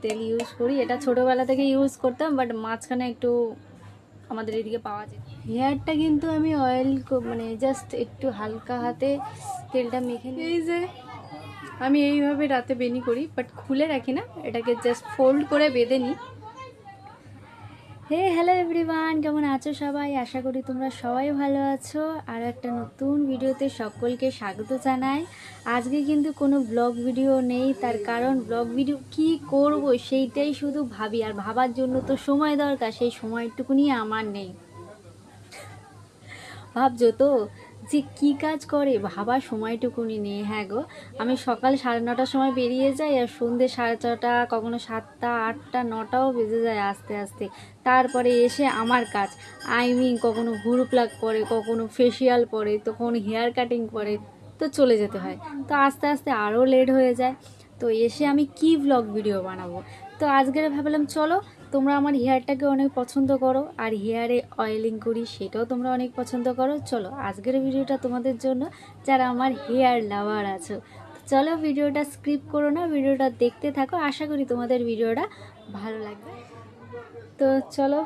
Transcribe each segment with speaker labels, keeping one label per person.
Speaker 1: তেল ইউজ করি। এটা ছোটোবেলা থেকে ইউজ করতাম, বাট মাঝখানে একটু আমাদের এদিকে পাওয়া যায়। হেয়ারটা কিন্তু আমি অয়েল মানে জাস্ট একটু হালকা হাতে তেলটা মেখে নিই। এই যে আমি এইভাবে রাতে বেনি করি, বাট খুলে রাখি না, এটাকে জাস্ট ফোল্ড করে বেঁধে নিই। হ্যালো এভরিওয়ান, কেমন আছো সবাই? আশা করি তোমরা সবাই ভালো আছো। আর একটা নতুন ভিডিওতে সকলকে স্বাগত জানাই। আজকে কিন্তু কোনো ব্লগ ভিডিও নেই, তার কারণ ব্লগ ভিডিও কি করব সেইটাই শুধু ভাবি, আর ভাবার জন্য তো সময় দরকার, সেই সময়টুকুনি আমার নেই। ভাবছো তো যে কী কাজ করে, ভাবার সময়টুকুনি নেই। হ্যাঁ গো, আমি সকাল 9:30টার সময় বেরিয়ে যাই, আর সন্ধ্যে 6:30, কখনো 7টা, 8টা, 9টাও বেজে যায় আস্তে আস্তে। তারপরে এসে আমার কাজ, কখনো ভুরু প্লাগ পরে, কখনো ফেসিয়াল পরে, তো কখনো হেয়ার কাটিং পরে, তো চলে যেতে হয়। তো আস্তে আস্তে আরও লেট হয়ে যায়। তো এসে আমি কি ব্লগ ভিডিও বানাবো? তো আজকের ভাবলাম চলো, তোমরা আমার হেয়ারটাকে অনেক পছন্দ করো, আর হেয়ারে অয়েলিং করি সেটাও তোমরা অনেক পছন্দ করো। চলো আজকের ভিডিওটা তোমাদের জন্য, যারা আমার হেয়ার লাভার আছো। চলো ভিডিওটা স্কিপ করো না, ভিডিওটা দেখতে থাকো, আশা করি তোমাদের ভিডিওটা ভালো লাগবে। তো চলো,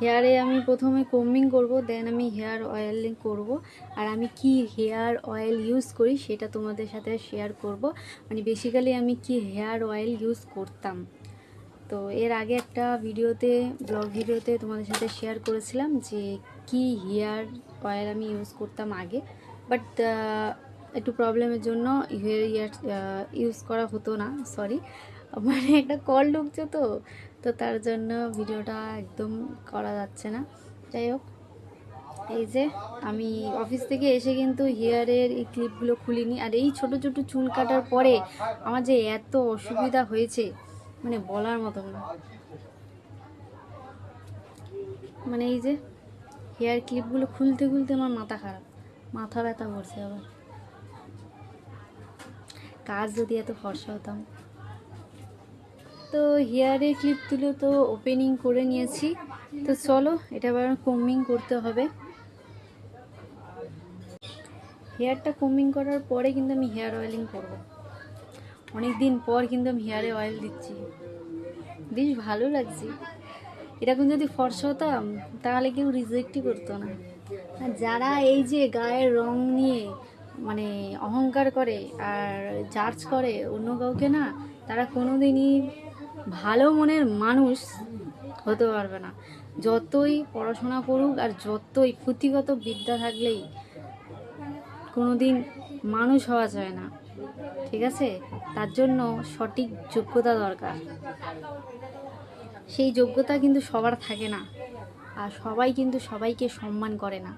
Speaker 1: হেয়ারে আমি প্রথমে কোম্বিং করব, দেন আমি হেয়ার অয়েলিং করব। আর আমি কি হেয়ার অয়েল ইউজ করি সেটা তোমাদের সাথে শেয়ার করব। মানে বেসিক্যালি আমি কি হেয়ার অয়েল ইউজ করতাম। তো এর আগে একটা ভিডিওতে, ব্লগ ভিডিওতে তোমাদের সাথে শেয়ার করেছিলাম যে কি হেয়ার অয়েল আমি ইউজ করতাম আগে, বাট একটু প্রবলেমের জন্য হেয়ার ইউজ করা হতো না। সরি, মানে একটা কল ঢুকছে, তো তো তার জন্য ভিডিওটা একদম করা যাচ্ছে না। যাই হোক, এই যে আমি অফিস থেকে এসে কিন্তু হেয়ারের এই ক্লিপগুলো খুলিনি। আর এই ছোট ছোট চুল কাটার পরে আমার যে এত অসুবিধা হয়েছে, মানে বলার মতো না। মানে এই যে হেয়ার ক্লিপগুলো খুলতে খুলতে আমার মাথা খারাপ, মাথা ব্যথা করছে আবার। কাজ যদি এত ফর্সা হতাম। তো হেয়ারের ক্লিপগুলো তো ওপেনিং করে নিয়েছি। তো চলো এটা আবার কোম্বিং করতে হবে। হেয়ারটা কোম্বিং করার পরে কিন্তু আমি হেয়ার অয়েলিং করব। অনেক দিন পর কিন্তু আমি হেয়ারে অয়েল দিচ্ছি, বেশ ভালো লাগছে। এরকম যদি ফর্সা হতাম তাহলে কেউ রিজেক্টই করতো না। আর যারা এই যে গায়ের রং নিয়ে মানে অহংকার করে আর জাজ করে অন্য কাউকে না, তারা কোনোদিনই ভালো মনের মানুষ হতে পারবে না। যতই পড়াশোনা করুক আর যতই পুঁথিগত বিদ্যা থাকলেই কোনোদিন মানুষ হওয়া যায় না, ঠিক আছে? তার জন্য সঠিক যোগ্যতা দরকার। সেই যোগ্যতা কিন্তু সবার থাকে না, আর সবাই কিন্তু সবাইকে সম্মান করে না।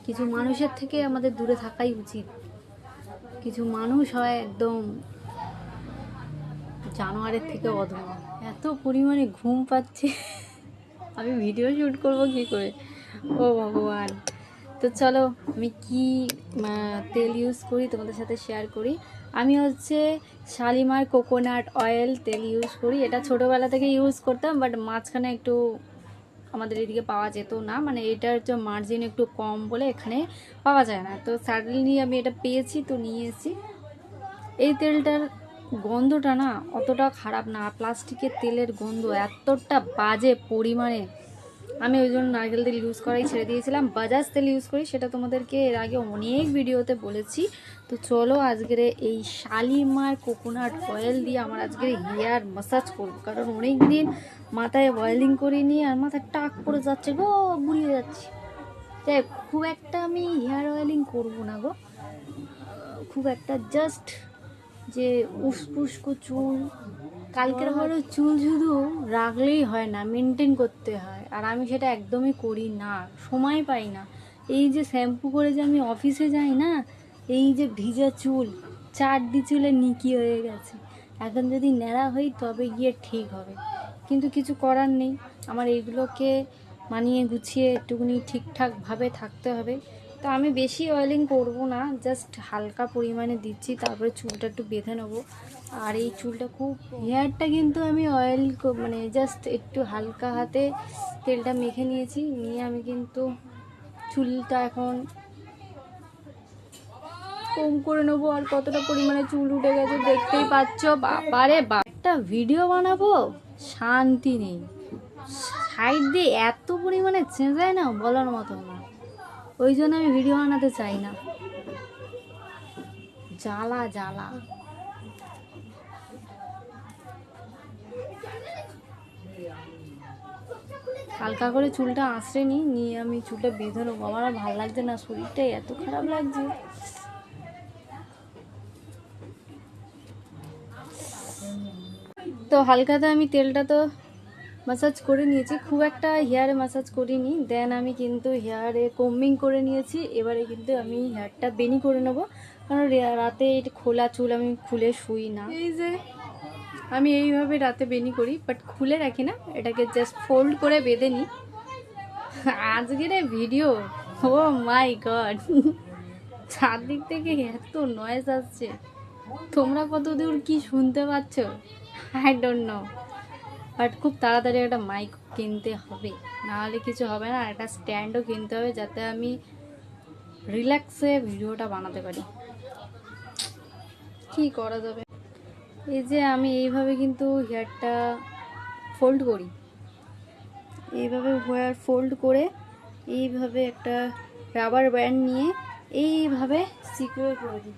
Speaker 1: কিছু মানুষের থেকে আমাদের দূরে থাকাই উচিত। কিছু মানুষ হয় একদম জানোয়ারের থেকে অধম। এত পরিমাণে ঘুম পাচ্ছে, আমি ভিডিও শ্যুট করব কি করে, ও ভগবান। তো চলো আমি কি তেল ইউজ করি তোমাদের সাথে শেয়ার করি। আমি হচ্ছে শালিমার কোকোনাট অয়েল তেল ইউজ করি। এটা ছোটোবেলা থেকে ইউজ করতাম, বাট মাঝখানে একটু আমাদের এদিকে পাওয়া যেত না, মানে এটার যে মার্জিন একটু কম বলে এখানে পাওয়া যায় না। তো সাডেনলি আমি এটা পেয়েছি, তো নিয়ে এসেছি। এই তেলটার গন্ধটা না অতটা খারাপ না, প্লাস্টিকের তেলের গন্ধ এতটা বাজে পরিমাণে, আমি ওই জন্য নারকেল তেল ইউজ করাই ছেড়ে দিয়েছিলাম। বাজাজ তেল ইউজ করি, সেটা তোমাদেরকে এর আগে অনেক ভিডিওতে বলেছি। তো চলো আজকের এই শালিমার কোকোনাট অয়েল দিয়ে আমার আজকের হেয়ার ম্যাসাজ করবো, কারণ অনেক দিন মাথায় অয়েলিং করিনি, আর মাথায় টাক পড়ে যাচ্ছে গো, বুড়িয়ে যাচ্ছে। তাই খুব একটা আমি হেয়ার অয়েলিং করবো না গো, খুব একটা জাস্ট যে উস্কো চুল, কালকের বড় চুল শুধু রাখলেই হয় না, মেনটেন করতে হয়, আর আমি সেটা একদমই করি না, সময় পাই না। এই যে শ্যাম্পু করে যে আমি অফিসে যাই না, এই যে ভিজা চুল, 4 চুলে নিকি হয়ে গেছে। এখন যদি ন্যাড়া হই তবে গিয়ে ঠিক হবে, কিন্তু কিছু করার নেই। আমার এইগুলোকে মানিয়ে গুছিয়ে একটুখানি ঠিকঠাকভাবে থাকতে হবে। তো আমি বেশি অয়েলিং করব না, জাস্ট হালকা পরিমাণে দিচ্ছি, তারপরে চুলটা একটু বেঁধে নেবো। আর এই চুলটা খুব, হেয়ারটা কিন্তু আমি অয়েল মানে জাস্ট একটু হালকা হাতে তেলটা মেখে নিয়েছি, নিয়ে আমি কিন্তু চুলটা এখন কম করে নেবো। আর কতটা পরিমাণে চুল উঠে গেছে দেখতেই পাচ্ছ। বাবারে বাবা, একটা ভিডিও বানাবো শান্তি নেই, সাইড দিয়ে এত পরিমাণে চেঁচায় না বলার মতো না। ওই জন্য আমি ভিডিও বানাতে চাই না, জ্বালা জ্বালা। হালকা করে চুলটা আঁচড়ে নিয়ে আমি চুলটা বেঁধে নেবো। আমার আর ভালো লাগছে না, শরীরটাই এত খারাপ লাগছে। তো হালকাতে আমি তেলটা তো ম্যাসাজ করে নিয়েছি, খুব একটা হেয়ারে ম্যাসাজ করিনি। দেন আমি কিন্তু হেয়ারে কম্বিং করে নিয়েছি। এবারে কিন্তু আমি হেয়ারটা বেনি করে নেবো, কারণ রাতে খোলা চুল আমি খুলে শুই না। এই যে আমি এইভাবে রাতে বেনি করি, বাট খুলে রাখি না, এটাকে জাস্ট ফোল্ড করে বেঁধে নিই। আজকের ভিডিও, ও মাই গড, চারদিক থেকে এত নয়েজ আসছে, তোমরা কতদূর কি শুনতে পাচ্ছ আই ডোন্ট নো। বাট খুব তাড়াতাড়ি একটা মাইক কিনতে হবে, নাহলে কিছু হবে না। একটা স্ট্যান্ডও কিনতে হবে, যাতে আমি রিল্যাক্সে ভিডিওটা বানাতে পারি। কি করা যাবে? এই যে আমি এইভাবে কিন্তু হেয়ারটা ফোল্ড করি, এইভাবে হেয়ার ফোল্ড করে এইভাবে একটা রাবার ব্যান্ড নিয়ে এইভাবে সিকিউর করে দিই।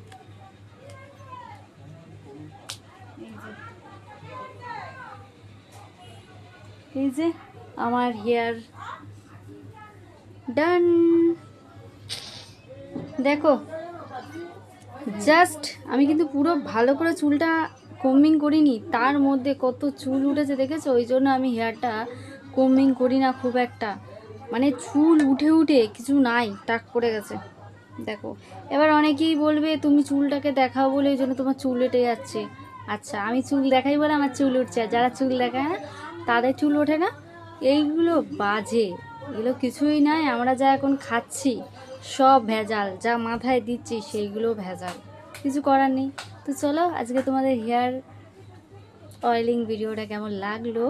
Speaker 1: এই যে আমার হেয়ার ডান। দেখো জাস্ট আমি কিন্তু পুরো ভালো করে চুলটা কম্বিং করিনি, তার মধ্যে কত চুল উঠেছে দেখেছো। ওই জন্য আমি হেয়ারটা কম্বিং করি না খুব একটা, মানে চুল উঠে উঠে কিছু নাই, টাক পড়ে গেছে। দেখো এবার অনেকেই বলবে তুমি চুলটাকে দেখাও বলে ওই জন্য তোমার চুল উঠে যাচ্ছে। আচ্ছা আমি চুল দেখাই বলে আমার চুল উঠছে, আর যারা চুল দেখায় না তাদের চুল ওঠে না। এইগুলো বাজে, এগুলো কিছুই নাই। আমরা যা এখন খাচ্ছি সব ভেজাল, যা মাথায় দিচ্ছি সেইগুলো ভেজাল, কিছু করার নেই। তো চলো আজকে তোমাদের হেয়ার অয়েলিং ভিডিওটা কেমন লাগলো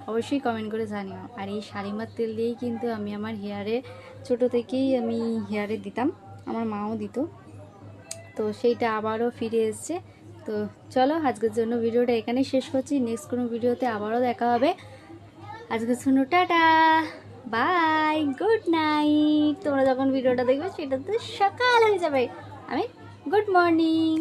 Speaker 1: অবশ্যই কমেন্ট করে জানিও। আর এই শালিমার তেল দিয়েই কিন্তু আমি আমার হেয়ারে ছোটো থেকেই আমি হেয়ারে দিতাম, আমার মাও দিত, তো সেইটা আবারও ফিরে এসছে। তো চলো আজকের জন্য ভিডিওটা এখানেই শেষ করছি, নেক্সট কোনো ভিডিওতে আবারও দেখা হবে। আজকের জন্য টাটা বাই, গুড নাইট। তোমরা যখন ভিডিওটা দেখবে সেটা তো সকাল হয়ে যাবে, আমি গুড মর্নিং।